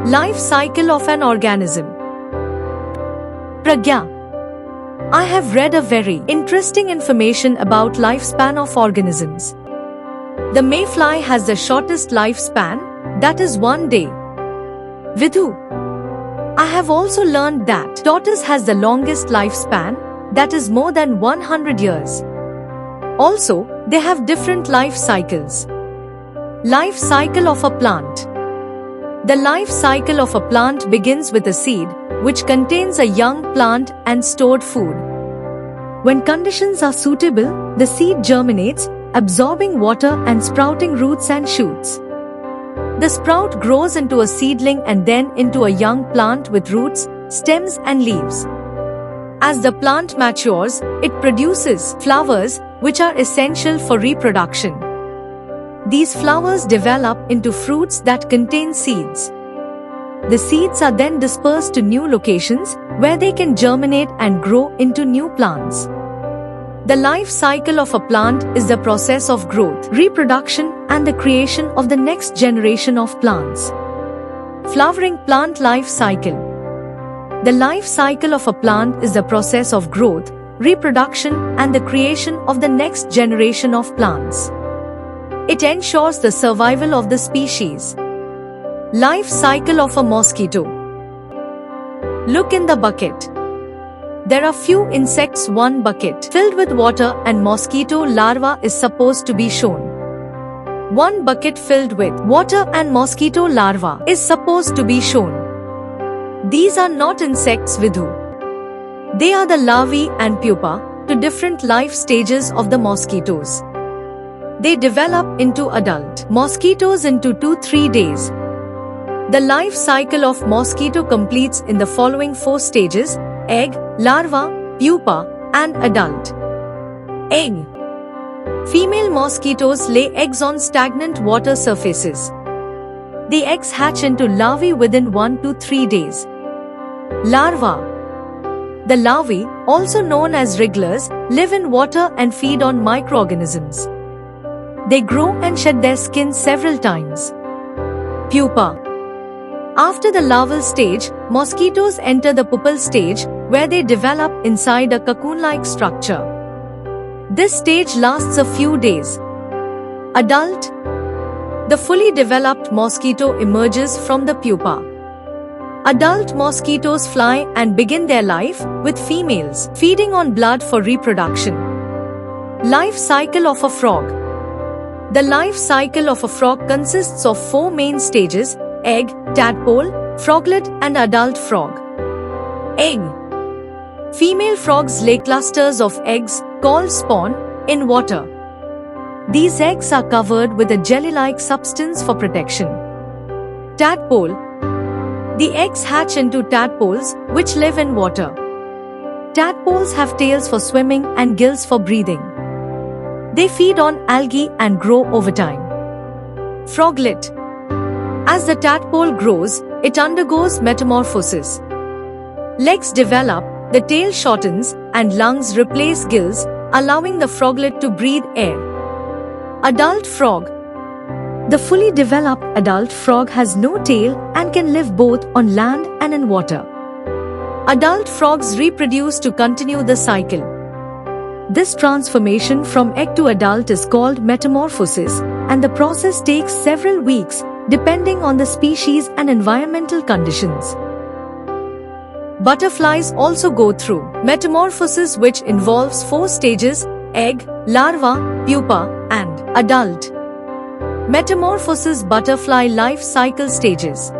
Life cycle of an organism. Pragya, I have read a very interesting information about lifespan of organisms. The mayfly has the shortest lifespan, that is 1 day. Vidhu, I have also learned that tortoise has the longest lifespan, that is more than 100 years. Also, they have different life cycles. Life cycle of a plant. The life cycle of a plant begins with a seed, which contains a young plant and stored food. When conditions are suitable, the seed germinates, absorbing water and sprouting roots and shoots. The sprout grows into a seedling and then into a young plant with roots, stems and leaves. As the plant matures, it produces flowers, which are essential for reproduction. These flowers develop into fruits that contain seeds. The seeds are then dispersed to new locations, where they can germinate and grow into new plants. The life cycle of a plant is the process of growth, reproduction, and the creation of the next generation of plants. Flowering plant life cycle. The life cycle of a plant is the process of growth, reproduction, and the creation of the next generation of plants. It ensures the survival of the species. Life cycle of a mosquito. Look in the bucket. There are few insects. One bucket filled with water and mosquito larva is supposed to be shown. One bucket filled with water and mosquito larva is supposed to be shown. These are not insects, Vidhu. They are the larvae and pupa to different life stages of the mosquitoes. They develop into adult mosquitoes into 2-3 days. The life cycle of mosquito completes in the following 4 stages: egg, larva, pupa, and adult. Egg. Female mosquitoes lay eggs on stagnant water surfaces. The eggs hatch into larvae within 1 to 3 days. Larva. The larvae, also known as wrigglers, live in water and feed on microorganisms. They grow and shed their skin several times. Pupa. After the larval stage, mosquitoes enter the pupal stage, where they develop inside a cocoon-like structure. This stage lasts a few days. Adult. The fully developed mosquito emerges from the pupa. Adult mosquitoes fly and begin their life, with females feeding on blood for reproduction. Life cycle of a frog. The life cycle of a frog consists of 4 main stages: egg, tadpole, froglet, and adult frog. Egg. Female frogs lay clusters of eggs, called spawn, in water. These eggs are covered with a jelly-like substance for protection. Tadpole. The eggs hatch into tadpoles, which live in water. Tadpoles have tails for swimming and gills for breathing. They feed on algae and grow over time. Froglet. As the tadpole grows, it undergoes metamorphosis. Legs develop, the tail shortens, and lungs replace gills, allowing the froglet to breathe air. Adult frog. The fully developed adult frog has no tail and can live both on land and in water. Adult frogs reproduce to continue the cycle. This transformation from egg to adult is called metamorphosis, and the process takes several weeks, depending on the species and environmental conditions. Butterflies also go through metamorphosis, which involves 4 stages: egg, larva, pupa, and adult. Metamorphosis butterfly life cycle stages.